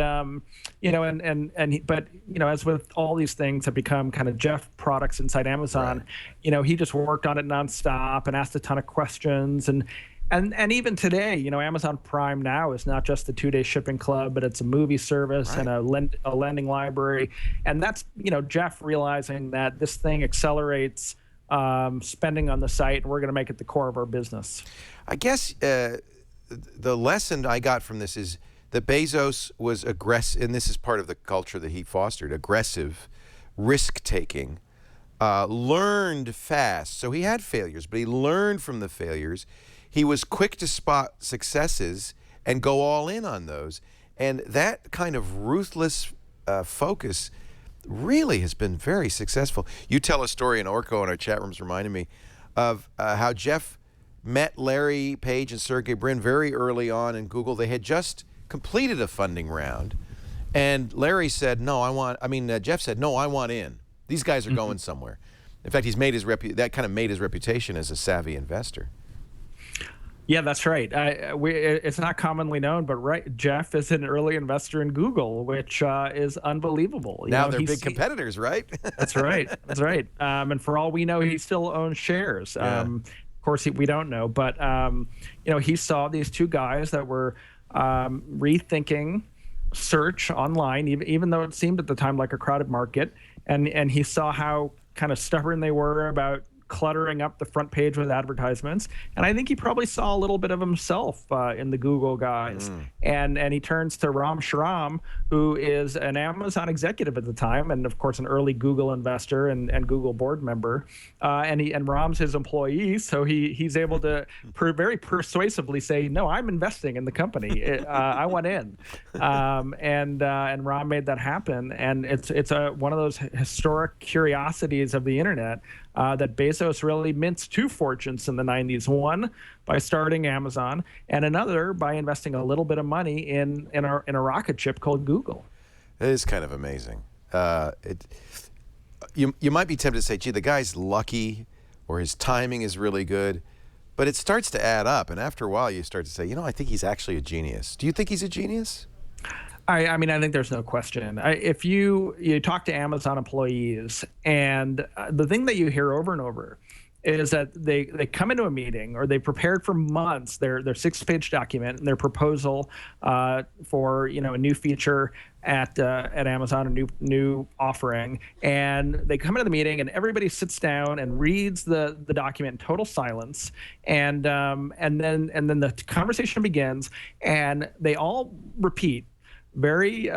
but as with all these things that become kind of Jeff products inside Amazon, right. He just worked on it nonstop and asked a ton of questions. And even today, Amazon Prime now is not just the 2-day shipping club, but it's a movie service right. and a lending library. And that's, Jeff realizing that this thing accelerates spending on the site, and we're going to make it the core of our business. I guess the lesson I got from this is that Bezos was aggressive, and this is part of the culture that he fostered, aggressive, risk-taking, learned fast. So he had failures, but he learned from the failures. He was quick to spot successes and go all in on those. And that kind of ruthless focus really has been very successful. You tell a story, and Orko in our chat rooms reminded me of how Jeff met Larry Page and Sergey Brin very early on in Google. They had just completed a funding round. And Larry said, Jeff said, no, I want in. These guys are going somewhere. In fact, he's made that kind of made his reputation as a savvy investor. Yeah, that's right. It's not commonly known, but Jeff is an early investor in Google, which is unbelievable. Now they're big competitors, right? That's right. That's right. And for all we know, he still owns shares. Yeah. Of course, we don't know. But, he saw these two guys that were rethinking search online, even though it seemed at the time like a crowded market. And he saw how kind of stubborn they were about cluttering up the front page with advertisements. And I think he probably saw a little bit of himself in the Google guys. And he turns to Ram Shriram, who is an Amazon executive at the time, and of course an early Google investor and Google board member. And Ram's his employee, so he's able to very persuasively say, no, I'm investing in the company. I want in. And Ram made that happen. And it's one of those historic curiosities of the internet that Bezos really mints 2 fortunes in the 90s. One by starting Amazon, and another by investing a little bit of money in a rocket ship called Google. It is kind of amazing. You might be tempted to say, gee, the guy's lucky, or his timing is really good, but it starts to add up, and after a while you start to say, I think he's actually a genius. Do you think he's a genius? I think there's no question. If you talk to Amazon employees, and the thing that you hear over and over is that they come into a meeting, or they prepared for months their 6-page document and their proposal for a new feature at Amazon, a new offering, and they come into the meeting and everybody sits down and reads the document in total silence, and then the conversation begins, and they all repeat very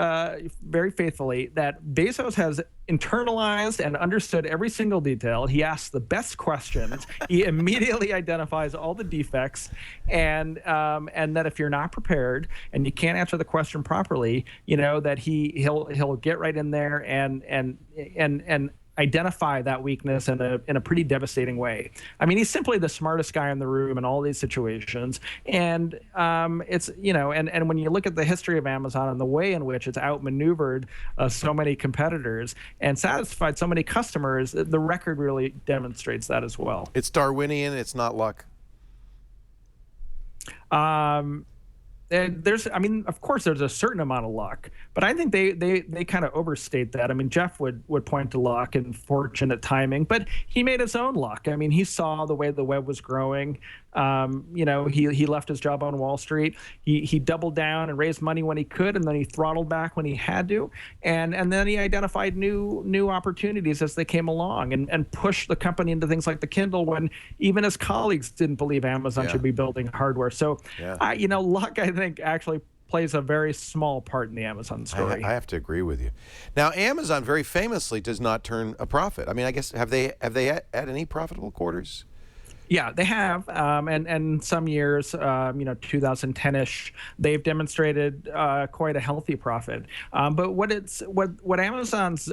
faithfully that Bezos has internalized and understood every single detail. He asks the best questions. He immediately identifies all the defects, and that if you're not prepared and you can't answer the question properly, that he'll get right in there and identify that weakness in a pretty devastating way. I mean, he's simply the smartest guy in the room in all these situations. And it's, and when you look at the history of Amazon and the way in which it's outmaneuvered so many competitors and satisfied so many customers, the record really demonstrates that as well. It's Darwinian, it's not luck. And of course, there's a certain amount of luck, but I think they kind of overstate that. I mean, Jeff would point to luck and fortunate timing, but he made his own luck. I mean, he saw the way the web was growing. He left his job on Wall Street. He doubled down and raised money when he could, and then he throttled back when he had to, and then he identified new opportunities as they came along, and pushed the company into things like the Kindle when even his colleagues didn't believe Amazon should be building hardware. So, luck, I think, actually plays a very small part in the Amazon story. I have to agree with you. Now, Amazon very famously does not turn a profit. I mean, I guess have they had any profitable quarters? Yeah, they have, and some years, 2010-ish, they've demonstrated quite a healthy profit. But what Amazon's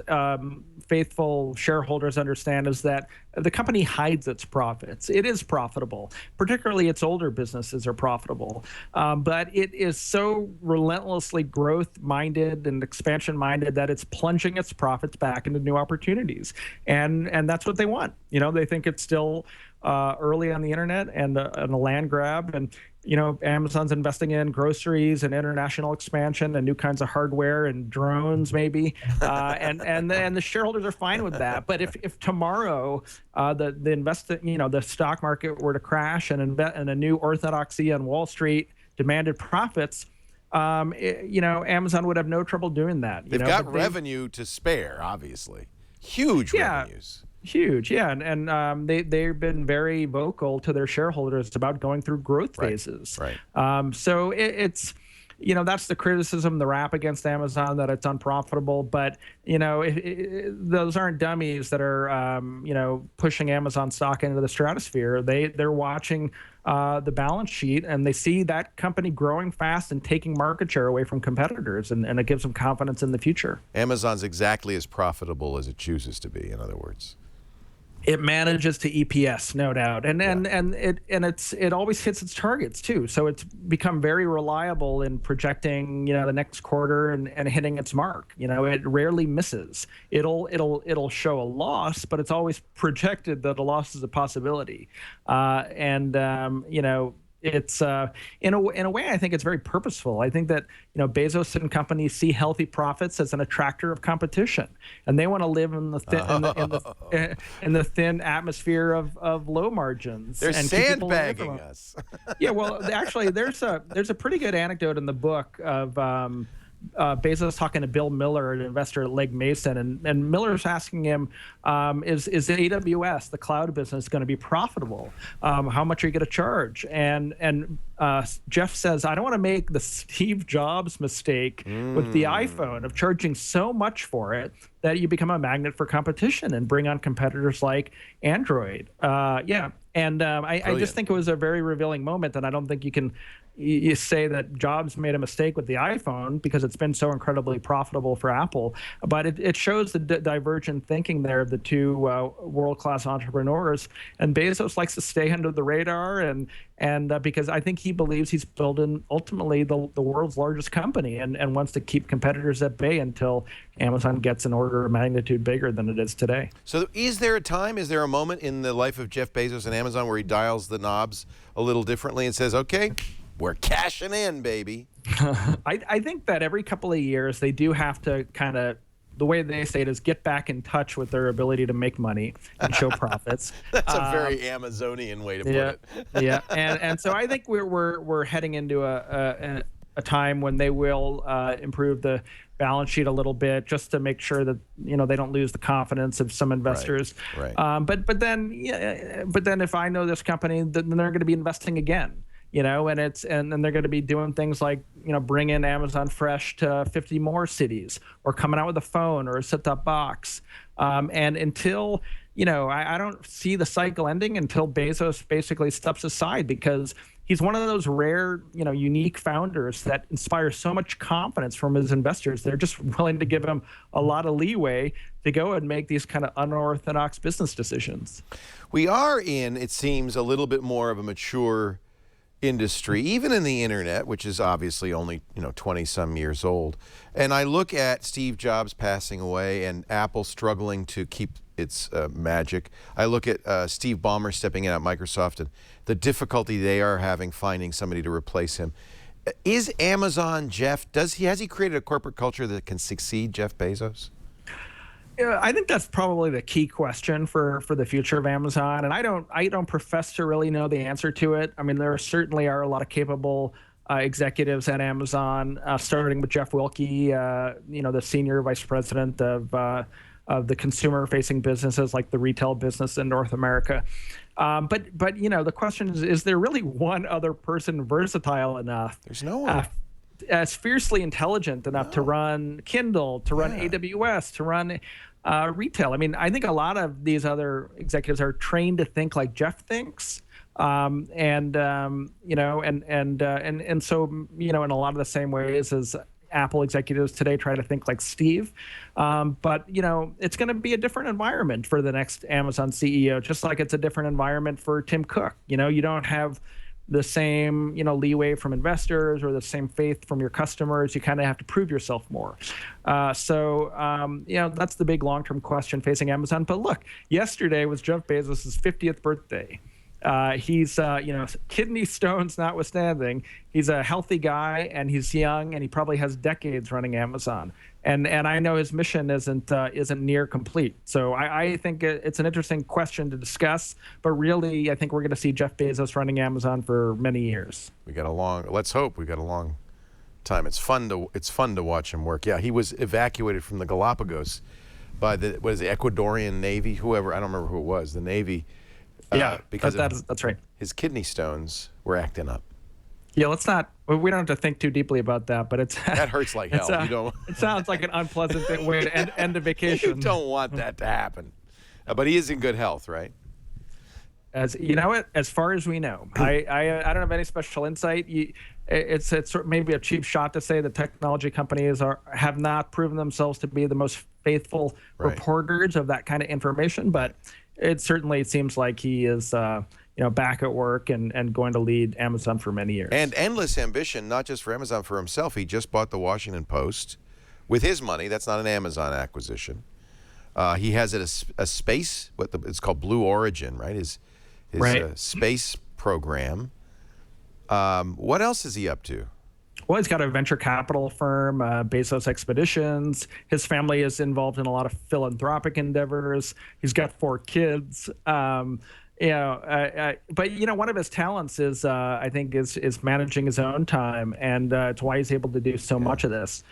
faithful shareholders understand is that the company hides its profits. It is profitable, particularly its older businesses are profitable, but it is so relentlessly growth-minded and expansion-minded that it's plunging its profits back into new opportunities, and that's what they want. They think it's still early on the internet and a land grab, and Amazon's investing in groceries and international expansion and new kinds of hardware and drones maybe, and the shareholders are fine with that. But if tomorrow the stock market were to crash and a new orthodoxy on Wall Street demanded profits, Amazon would have no trouble doing that. They've got revenue to spare, obviously, huge revenues. Huge, yeah, and they've been very vocal to their shareholders about going through growth phases. Right. So it's that's the criticism, the rap against Amazon, that it's unprofitable. But those aren't dummies that are pushing Amazon stock into the stratosphere. They're watching the balance sheet, and they see that company growing fast and taking market share away from competitors, and it gives them confidence in the future. Amazon's exactly as profitable as it chooses to be, in other words. It manages to EPS, no doubt, and it always hits its targets too. So it's become very reliable in projecting, the next quarter and hitting its mark. It rarely misses. It'll show a loss, but it's always projected that a loss is a possibility, it's in a way, I think it's very purposeful. I think that Bezos and company see healthy profits as an attractor of competition, and they want to live in the in the thin atmosphere of low margins. They're sandbagging us. Yeah, well, actually, there's a pretty good anecdote in the book of Bezos talking to Bill Miller, an investor at Legg Mason, and Miller's asking him, is AWS, the cloud business, going to be profitable? How much are you going to charge? And Jeff says, I don't want to make the Steve Jobs mistake with the iPhone of charging so much for it that you become a magnet for competition and bring on competitors like Android. I just think it was a very revealing moment, and I don't think you say that Jobs made a mistake with the iPhone because it's been so incredibly profitable for Apple. But it shows the divergent thinking there of the two world-class entrepreneurs. And Bezos likes to stay under the radar, and because I think he believes he's building ultimately the world's largest company, and wants to keep competitors at bay until Amazon gets an order of magnitude bigger than it is today. So is there a moment in the life of Jeff Bezos and Amazon where he dials the knobs a little differently and says, okay, we're cashing in, baby? I think that every couple of years they do have to kind of, the way they say it is, get back in touch with their ability to make money and show profits. That's a very Amazonian way to put it. Yeah, and so I think we're heading into a time when they will improve the balance sheet a little bit, just to make sure that they don't lose the confidence of some investors. Right. But then if I know this company, then they're going to be investing again. And then they're going to be doing things like, bring in Amazon Fresh to 50 more cities, or coming out with a phone or a set-top box. And until, I don't see the cycle ending until Bezos basically steps aside, because he's one of those rare, unique founders that inspires so much confidence from his investors. They're just willing to give him a lot of leeway to go and make these kind of unorthodox business decisions. We are in, it seems, a little bit more of a mature industry, even in the internet, which is obviously only 20 some years old. And I look at Steve Jobs passing away and Apple struggling to keep its magic. I look at Steve Ballmer stepping in at Microsoft and the difficulty they are having finding somebody to replace him. Is Amazon, Jeff, has he created a corporate culture that can succeed Jeff Bezos? I think that's probably the key question for the future of Amazon, and I don't profess to really know the answer to it. I mean, there certainly are a lot of capable executives at Amazon, starting with Jeff Wilkie, the senior vice president of the consumer-facing businesses like the retail business in North America. But the question is there really one other person versatile enough? There's no one. As fiercely intelligent enough to run Kindle, to run AWS, to run retail. I mean, I think a lot of these other executives are trained to think like Jeff thinks. You know, and so, you know, in a lot of the same ways as Apple executives today try to think like Steve. But, you know, it's going to be a different environment for the next Amazon CEO, just like it's a different environment for Tim Cook. You know, you don't have the same, you know, leeway from investors or the same faith from your customers. You kind of have to prove yourself more. You know, that's the big long-term question facing Amazon. But look, yesterday was Jeff Bezos' 50th birthday. He's, you know, kidney stones notwithstanding, he's a healthy guy and he's young and he probably has decades running Amazon. And I know his mission isn't near complete. So I think it's an interesting question to discuss. But really, I think we're going to see Jeff Bezos running Amazon for many years. Let's hope we got a long time. It's fun to watch him work. Yeah, he was evacuated from the Galapagos by the Ecuadorian Navy, whoever, I don't remember who it was, the Navy. Yeah, because that's right. His kidney stones were acting up. Yeah, we don't have to think too deeply about that, but that hurts like hell. You don't. It sounds like an unpleasant way to end a vacation. You don't want that to happen. But he is in good health, right? As you know, as far as we know, I don't have any special insight. It's sort of maybe a cheap shot to say that technology companies have not proven themselves to be the most faithful reporters of that kind of information, but it certainly seems like he is you know, back at work and going to lead Amazon for many years. And endless ambition, not just for Amazon, for himself. He just bought the Washington Post with his money. That's not an Amazon acquisition. He has a space, it's called Blue Origin, right? His space program. What else is he up to? Well, he's got a venture capital firm, Bezos Expeditions. His family is involved in a lot of philanthropic endeavors. He's got 4 kids. You know, but you know, one of his talents is, I think, is managing his own time, and it's why he's able to do so much of this.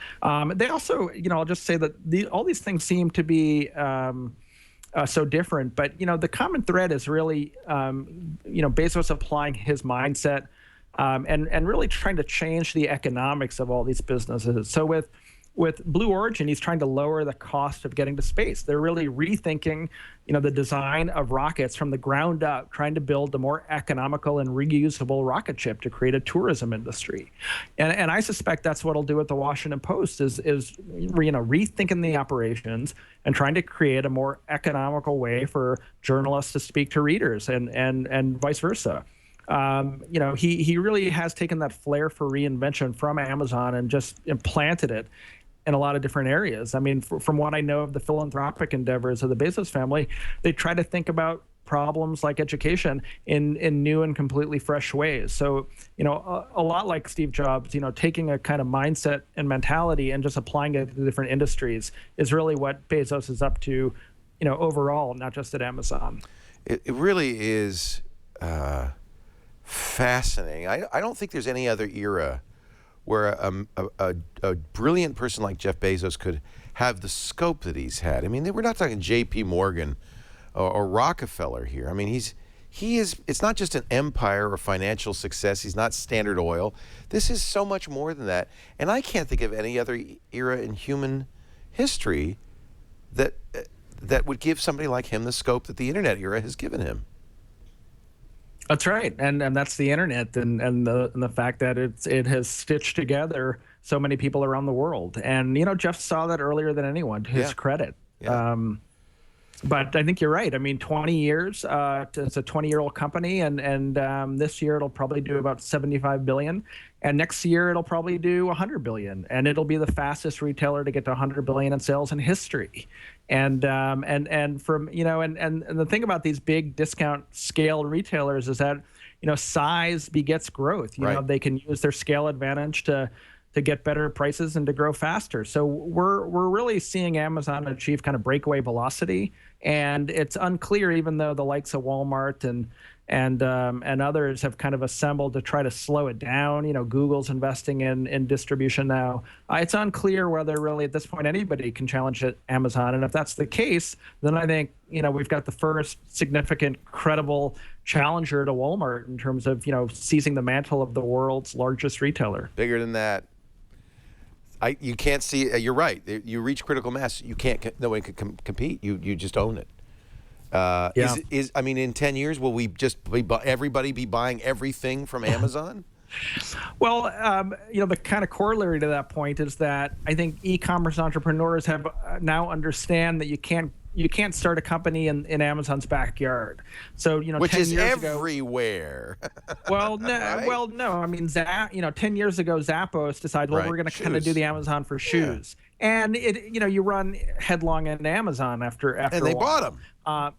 They also, you know, I'll just say that all these things seem to be so different, but you know, the common thread is really, you know, Bezos applying his mindset. And really trying to change the economics of all these businesses. So with Blue Origin, he's trying to lower the cost of getting to space. They're really rethinking, you know, the design of rockets from the ground up, trying to build a more economical and reusable rocket ship to create a tourism industry. And I suspect that's what he'll do at the Washington Post is you know, rethinking the operations and trying to create a more economical way for journalists to speak to readers and vice versa. You know, he really has taken that flair for reinvention from Amazon and just implanted it in a lot of different areas. I mean, from what I know of the philanthropic endeavors of the Bezos family, they try to think about problems like education in new and completely fresh ways. So, you know, a lot like Steve Jobs, you know, taking a kind of mindset and mentality and just applying it to different industries is really what Bezos is up to, you know, overall, not just at Amazon. It really is fascinating. I don't think there's any other era where a brilliant person like Jeff Bezos could have the scope that he's had. I mean, we're not talking J.P. Morgan or Rockefeller here. I mean, he is. It's not just an empire or financial success. He's not Standard Oil. This is so much more than that. And I can't think of any other era in human history that would give somebody like him the scope that the internet era has given him. That's right, and that's the internet, and the fact that it has stitched together so many people around the world. And you know, Jeff saw that earlier than anyone, to his credit. Yeah. But I think you're right. I mean, 20 years. It's a 20-year-old company, and this year it'll probably do about 75 billion, and next year it'll probably do 100 billion, and it'll be the fastest retailer to get to 100 billion in sales in history. And from, you know, and the thing about these big discount scale retailers is that, you know, size begets growth. You know, they can use their scale advantage to get better prices and to grow faster. So we're really seeing Amazon achieve kind of breakaway velocity, and it's unclear, even though the likes of Walmart and others have kind of assembled to try to slow it down. You know, Google's investing in distribution now. It's unclear whether really at this point anybody can challenge Amazon. And if that's the case, then I think, you know, we've got the first significant, credible challenger to Walmart in terms of, you know, seizing the mantle of the world's largest retailer. Bigger than that. You can't see. You're right. You reach critical mass. You can't. No one can compete. You just own it. Yeah. I mean, in 10 years, will we just everybody be buying everything from Amazon? Well, the kind of corollary to that point is that I think e-commerce entrepreneurs have now understand that you can't start a company in Amazon's backyard. So, which 10 is years everywhere. Well, no, Right? well, no. I mean, 10 years ago, Zappos decided, well, Right. we're going to kind of do Shoes. the Amazon for shoes, and you run headlong into Amazon after And a they while. bought them.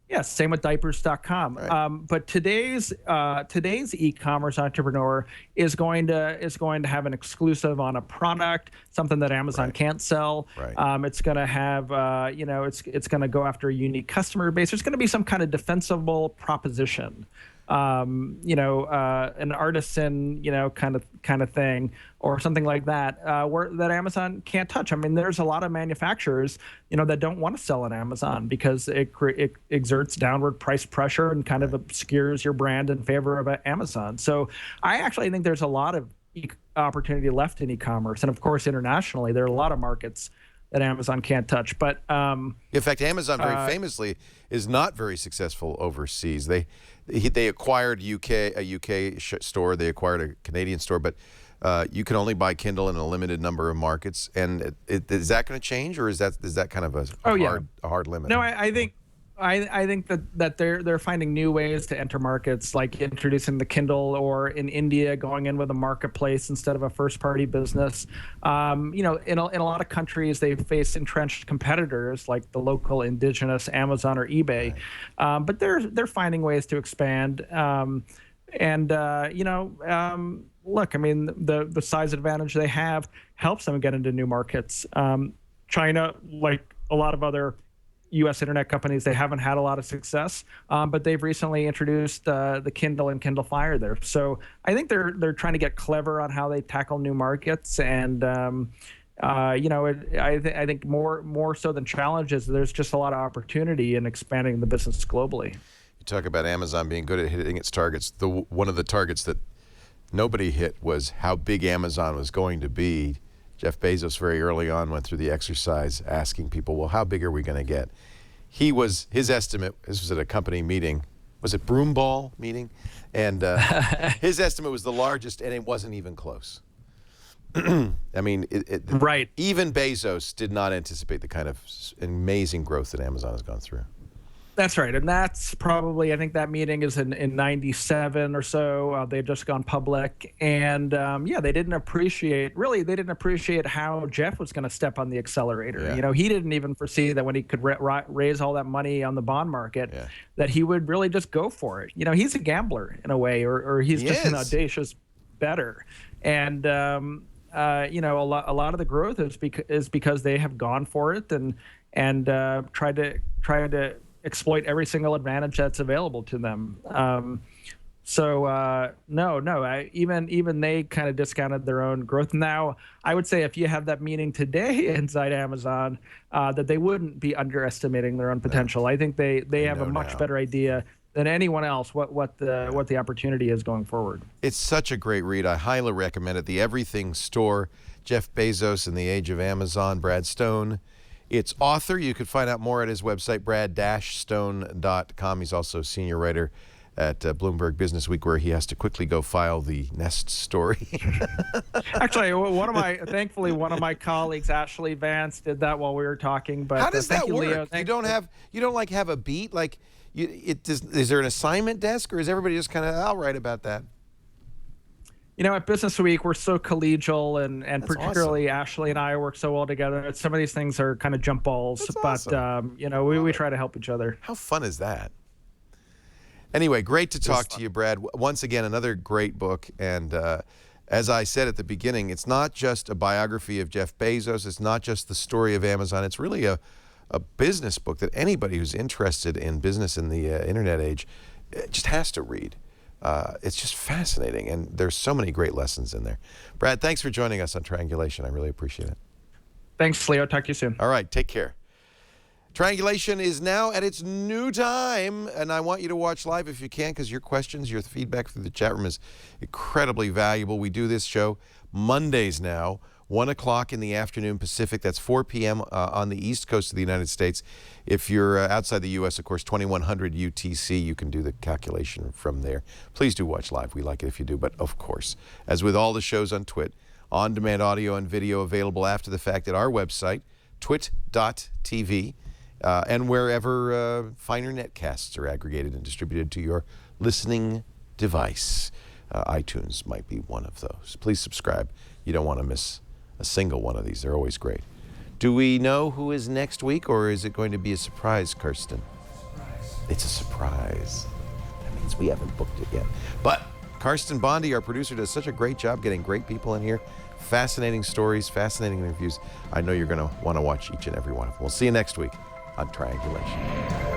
Yeah, same with diapers.com. Right. But today's e-commerce entrepreneur is going to have an exclusive on a product, something that Amazon Right. can't sell. Right. It's going to have it's going to go after a unique customer base. There's going to be some kind of defensible proposition. An artisan, kind of thing, or something like that, that Amazon can't touch. I mean, there's a lot of manufacturers, that don't want to sell on Amazon because it exerts downward price pressure and kind of obscures your brand in favor of Amazon. So I actually think there's a lot of opportunity left in e-commerce, and of course, internationally, there are a lot of markets that Amazon can't touch. But in fact, Amazon very famously is not very successful overseas. They acquired a UK store. They acquired a Canadian store, but you can only buy Kindle in a limited number of markets. And is that going to change, or is that kind of a hard limit? No, I think that they're finding new ways to enter markets, like introducing the Kindle, or in India going in with a marketplace instead of a first-party business. In a lot of countries, they face entrenched competitors like the local indigenous Amazon or eBay, but they're finding ways to expand. Look, I mean, the size advantage they have helps them get into new markets. China, like a lot of other U.S. internet companies, they haven't had a lot of success, but they've recently introduced the Kindle and Kindle Fire there. So I think they're trying to get clever on how they tackle new markets, and I think more so than challenges, there's just a lot of opportunity in expanding the business globally. You talk about Amazon being good at hitting its targets. One of the targets that nobody hit was how big Amazon was going to be. Jeff Bezos very early on went through the exercise asking people, well, how big are we going to get? His estimate, this was at a company meeting, was it Broomball meeting? And his estimate was the largest, and it wasn't even close. I mean, right. Even Bezos did not anticipate the kind of amazing growth that Amazon has gone through. That's right. And that's probably, I think that meeting is in 97 or so. They'd just gone public. And they didn't appreciate how Jeff was going to step on the accelerator. Yeah. He didn't even foresee that when he could raise all that money on the bond market, that he would really just go for it. He's a gambler in a way, or he's just an audacious bettor. And, a lot of the growth is because they have gone for it and tried to exploit every single advantage that's available to them. Even they kind of discounted their own growth. Now, I would say if you have that meeting today inside Amazon, that they wouldn't be underestimating their own potential. I think they have a much better idea than anyone else what the opportunity is going forward. It's such a great read. I highly recommend it. The Everything Store, Jeff Bezos in the Age of Amazon, Brad Stone. Its author, you could find out more at his website, brad-stone.com. He's also a senior writer at Bloomberg Businessweek, where he has to quickly go file the Nest story. Actually, thankfully, one of my colleagues, Ashley Vance, did that while we were talking. But how does that work? Leo. You don't have a beat? Like, is there an assignment desk, or is everybody just kind of, I'll write about that? At Business Week, we're so collegial, and particularly awesome. Ashley and I work so well together. Some of these things are kind of jump balls, That's but awesome. we try to help each other. How fun is that? Anyway, great to talk to you, Brad. Once again, another great book. And as I said at the beginning, it's not just a biography of Jeff Bezos. It's not just the story of Amazon. It's really a business book that anybody who's interested in business in the internet age just has to read. It's just fascinating, and there's so many great lessons in there. Brad, thanks for joining us on Triangulation. I really appreciate it. Thanks, Leo. Talk to you soon. All right, take care. Triangulation is now at its new time, and I want you to watch live if you can, because your questions, your feedback through the chat room is incredibly valuable. We do this show Mondays now, 1 o'clock in the afternoon Pacific. That's 4 p.m. On the East Coast of the United States. If you're outside the U.S., of course, 2100 UTC, you can do the calculation from there. Please do watch live. We like it if you do. But, of course, as with all the shows on Twit, on-demand audio and video available after the fact at our website, twit.tv, and wherever finer netcasts are aggregated and distributed to your listening device. iTunes might be one of those. Please subscribe. You don't want to miss a single one of these. They're always great. Do we know who is next week, or is it going to be a surprise, Kirsten? Surprise. It's a surprise. That means we haven't booked it yet. But Karsten Bondi, our producer, does such a great job getting great people in here. Fascinating stories, fascinating interviews. I know you're going to want to watch each and every one of them. We'll see you next week on Triangulation.